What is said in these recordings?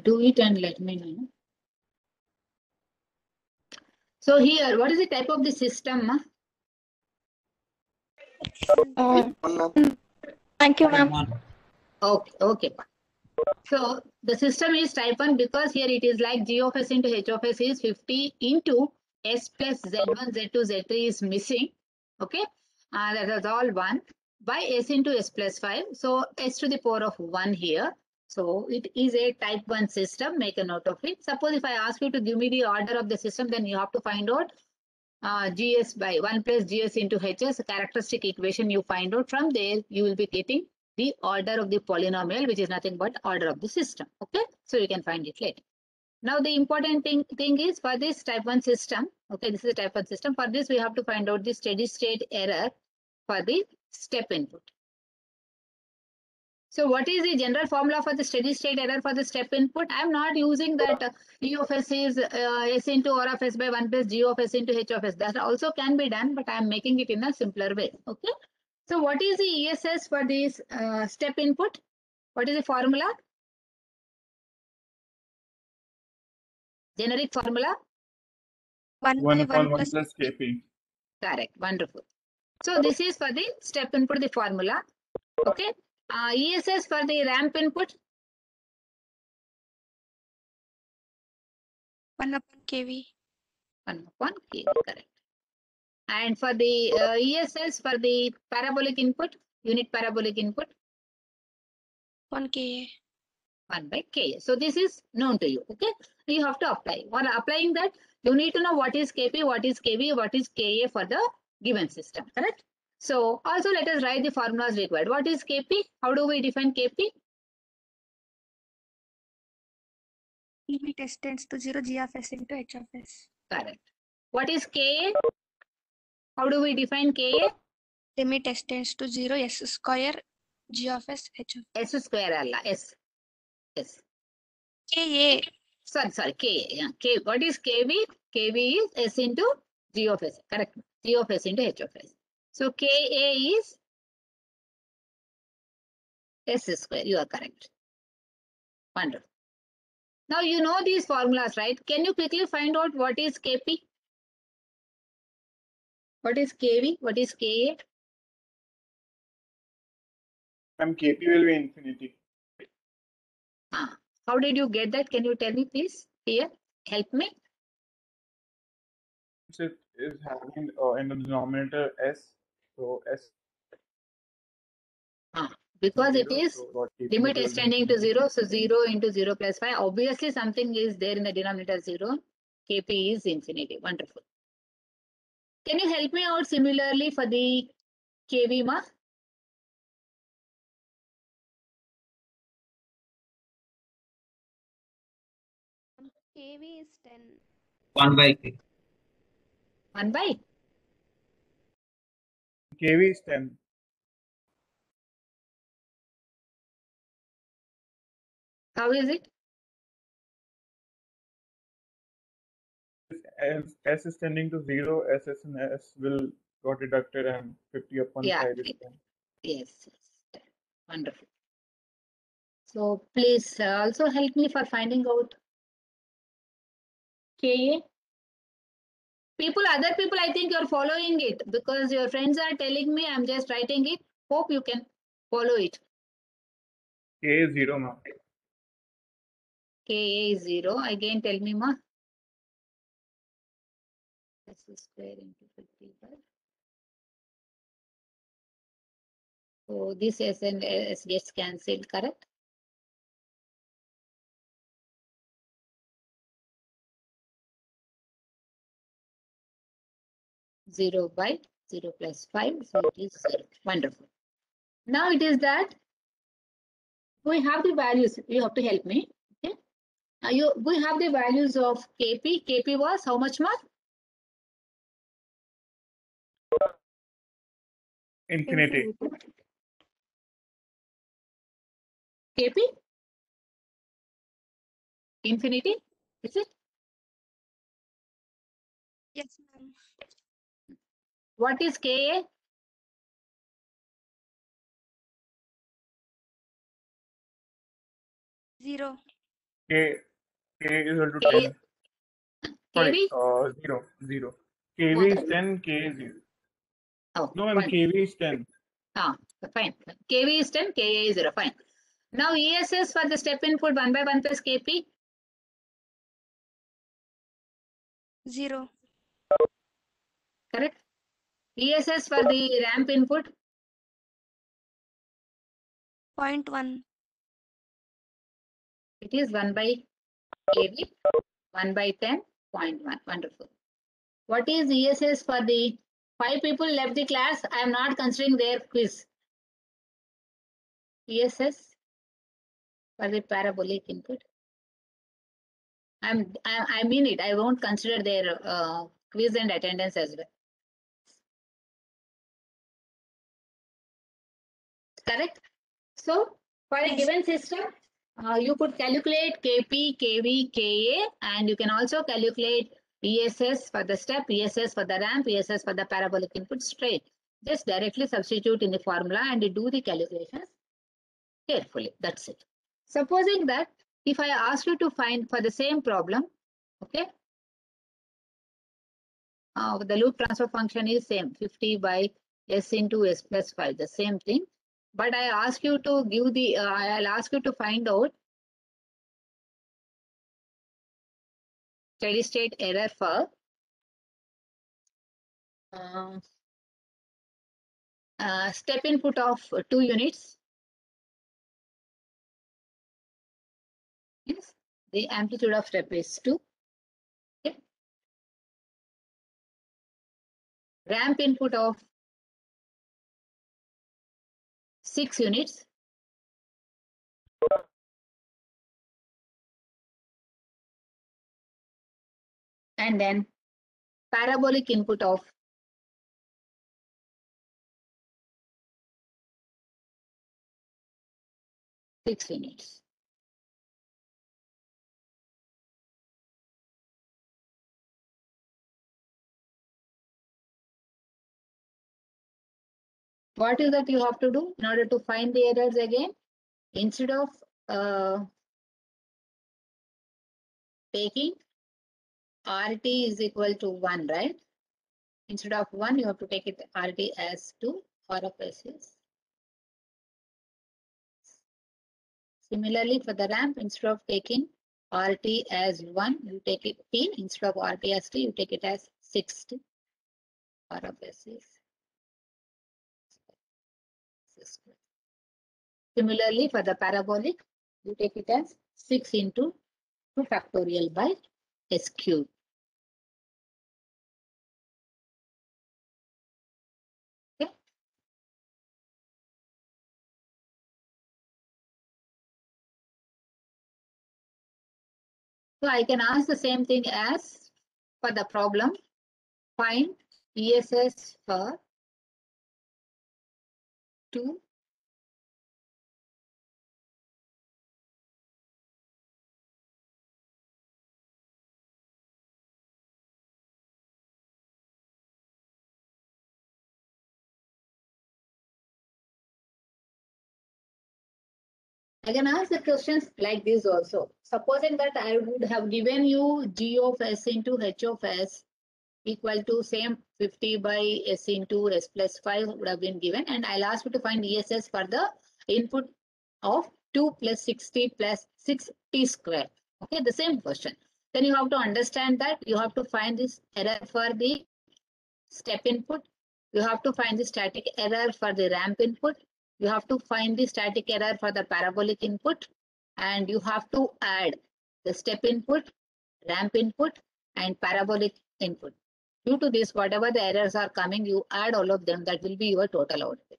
do it and let me know. So here, what is the type of the system? Thank you, ma'am. Okay, okay. So the system is type 1 because here it is like G of S into H of S is 50 into S plus Z1, Z2, Z3 is missing. Okay, that is all 1 by S into S plus 5. So S to the power of 1 here. So it is a type 1 system. Make a note of it. Suppose if I ask you to give me the order of the system, then you have to find out GS by 1 plus GS into HS, characteristic equation you find out. From there, you will be getting the order of the polynomial, which is nothing but order of the system. Okay, so you can find it later. Now, the important thing is for this type 1 system, okay, this is a type 1 system. For this, we have to find out the steady state error for the step input. So what is the general formula for the steady state error for the step input? I am not using that E of S is S into R of S by 1 plus G of S into H of S. That also can be done, but I am making it in a simpler way. Okay. So what is the ESS for this step input? What is the formula? Generic formula? 1 upon 1 plus Kp. Correct. Wonderful. So this is for the step input, the formula. Okay. ESS for the ramp input? 1 upon Kv. 1 upon K. Correct. And for the ESS for the parabolic input, unit parabolic input? 1 Ka. 1 by K. So this is known to you. Okay. You have to apply. While applying that, you need to know what is Kp, what is Kv, what is Ka for the given system. Correct? So also let us write the formulas required. What is Kp? How do we define Kp? Limit S tends to 0, G of S into H of S. Correct. What is Ka? How do we define Ka? Limit S tends to 0, S square, G of S, H of S square alla. S. S. Ka. Sorry, Ka. Yeah. K. What is Kv? Kv is S into G of S. Correct. G of S into H of S. So Ka is S square. You are correct. Wonderful. Now you know these formulas, right? Can you quickly find out what is Kp? What is Kv? What is Ka? Kp will be infinity. How did you get that? Can you tell me, please? Here, help me. It is having in the denominator S. So S. Because 0, it is so limit S tending to 0. So 0 into 0 plus 5. Obviously, something is there in the denominator 0. Kp is infinity. Wonderful. Can you help me out similarly for the Kv, ma? Kv is 10. 1 by K. 1 by? Kv is 10. How is it? S is tending to 0, SS and S will got deducted and 50 upon 5 is 10. Yes. Wonderful. So please also help me for finding out Ka. Other people, I think you're following it because your friends are telling me, I'm just writing it. Hope you can follow it. K is 0, ma. Ka is 0. Again, tell me, ma. S square into 55. So this S and S gets cancelled, correct? Zero by 0 plus 5. So it is 0. Wonderful. Now it is that we have the values. You have to help me. Okay. Now we have the values of Kp. Kp was how much, ma? Infinity. Kp? Infinity? Is it? Yes, ma'am. What is Ka? 0. K is equal to K, 10. Sorry, KV? 0. KV Both is are 10, K is 0. Oh, No, ma'am, fine. KV is 10. Fine. KV is 10, KA is 0. Fine. Now ESS for the step input 1 by 1 plus KP. 0. Correct. ESS for the ramp input. 0.1. It is 1 by KV. 1 by 10, 0.1. Wonderful. What is ESS for the 5 people left the class? I am not considering their quiz. ESS for the parabolic input. I mean it. I won't consider their quiz and attendance as well. Correct. So for a Yes. given system, you could calculate KP, KV, KA, and you can also calculate ESS for the step, ESS for the ramp, ESS for the parabolic input straight. Just directly substitute in the formula and do the calculations carefully. That's it. Supposing that if I ask you to find for the same problem, okay, the loop transfer function is same 50 by S into S plus 5, the same thing. But I ask you to give the, I'll ask you to find out steady state error for step input of 2 units. Yes, the amplitude of step is 2. Okay. Ramp input of 6 units. And then parabolic input of 6 units. What is that you have to do in order to find the errors again? Instead of taking RT is equal to 1, right? Instead of 1, you have to take it RT as 2, R of S is. Similarly, for the ramp, instead of taking RT as 1, you take it T. Instead of RT as T, you take it as 60. R of S is. Similarly, for the parabolic, you take it as 6 into 2 factorial by S cube. Okay. So I can ask the same thing as for the problem. Find ESS for 2 I can ask the questions like this also. Supposing that I would have given you G of S into H of S equal to same 50 by S into S plus 5 would have been given, and I'll ask you to find ESS for the input of 2 plus 60 plus 6t square. Okay, the same question. Then you have to understand that you have to find this error for the step input. You have to find the static error for the ramp input. You have to find the static error for the parabolic input, and you have to add the step input, ramp input, and parabolic input. Due to this, whatever the errors are coming, you add all of them. That will be your total output.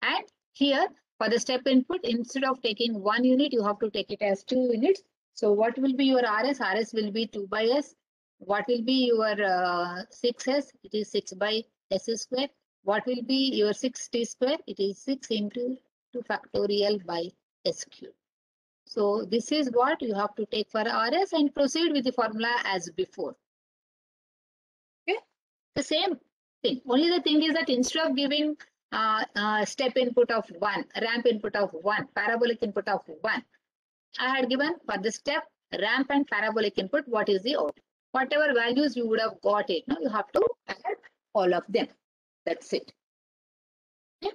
And here, for the step input, instead of taking 1 unit, you have to take it as 2 units. So what will be your RS? RS will be 2 by S. What will be your 6S? It is 6 by S square. What will be your 6t square? It is 6 into 2 factorial by S cube. So this is what you have to take for RS and proceed with the formula as before. Okay, the same thing. Only the thing is that instead of giving step input of 1, ramp input of 1, parabolic input of 1, I had given for the step ramp and parabolic input, what is the output? Whatever values you would have got it, now you have to add all of them. That's it. Okay.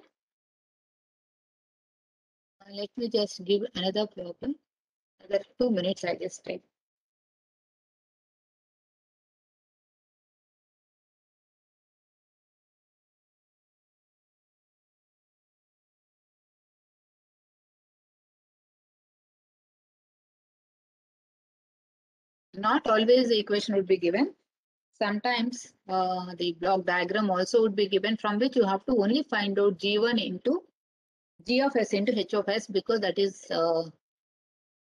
Let me just give another problem. Another 2 minutes, I just type. Not always the equation would be given. Sometimes the block diagram also would be given, from which you have to only find out G1 into G of S into H of S, because that is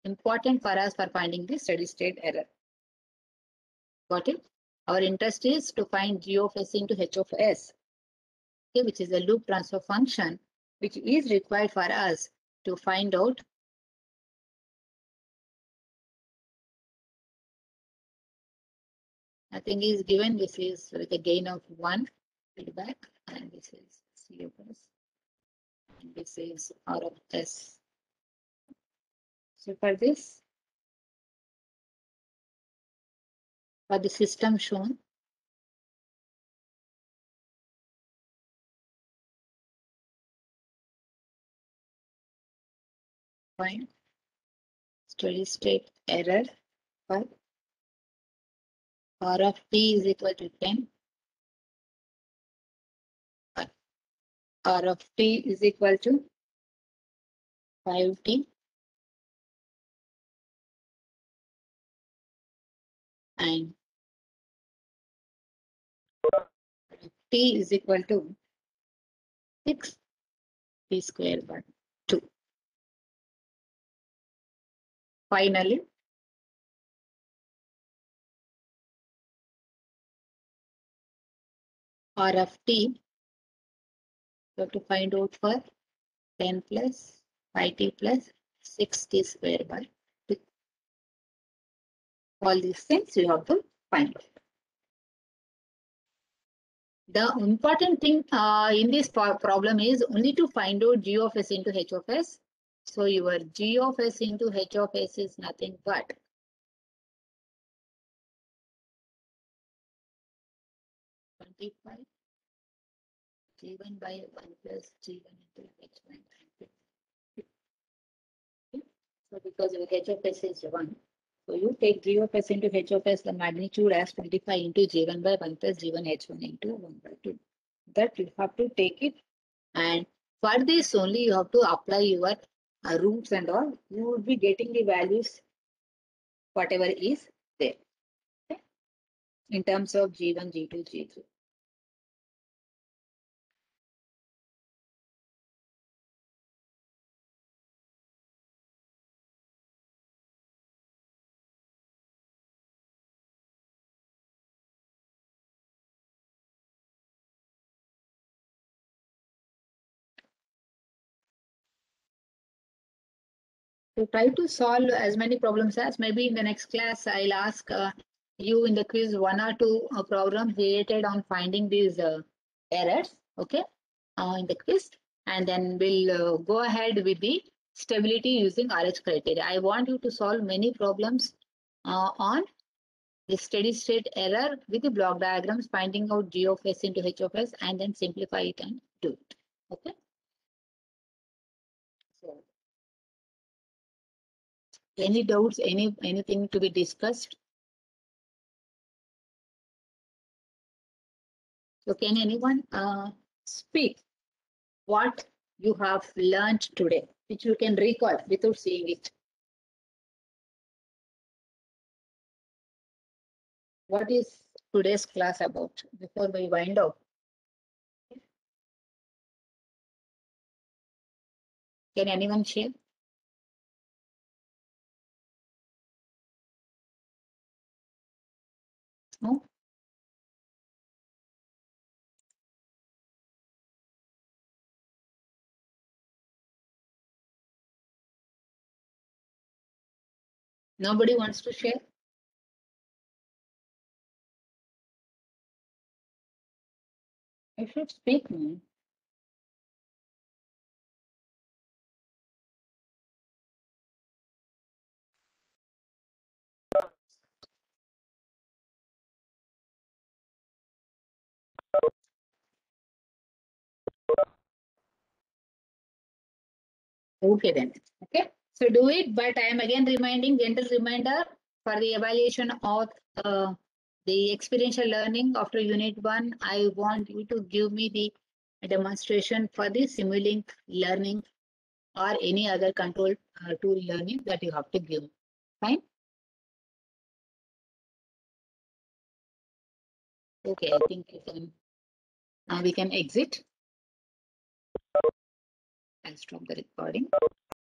important for us for finding the steady state error. Got it? Our interest is to find G of S into H of S, okay, which is a loop transfer function, which is required for us to find out nothing is given. This is with a gain of 1 feedback, and this is C of S, and this is R of S. So for this, for the system shown, find steady state error for R of t is equal to 10, R of t is equal to 5t, and t is equal to 6 t square by 2. Finally, R of t, we have to find out for 10 plus 5t plus 6t square by 2. All these things you have to find out. The important thing in this problem is only to find out G of S into H of S. So your G of S into H of S is nothing but G1 by 1 plus G1 into H1. So because your H of S is 1, so you take G of S into H of S, the magnitude as 25 into G1 by 1 plus G1 H1 into 1 by 2. That you have to take it, and for this only you have to apply your roots and all. You will be getting the values whatever is there, okay, in terms of G1, G2, G3. So try to solve as many problems as maybe in the next class. I'll ask you in the quiz 1 or 2 programs related on finding these errors, okay, in the quiz, and then we'll go ahead with the stability using RH criteria. I want you to solve many problems on the steady state error with the block diagrams, finding out G of S into H of S, and then simplify it and do it, okay. So, any doubts, anything to be discussed? So can anyone speak what you have learned today, which you can recall without seeing it? What is today's class about before we wind up? Can anyone share? No? Nobody wants to share? I should speak, man. Okay then. Okay. So do it, but I am again reminding, gentle reminder for the evaluation of the experiential learning after unit 1. I want you to give me the demonstration for the Simulink learning or any other control tool learning that you have to give. Fine. Okay, I think you can. Now we can exit and stop the recording.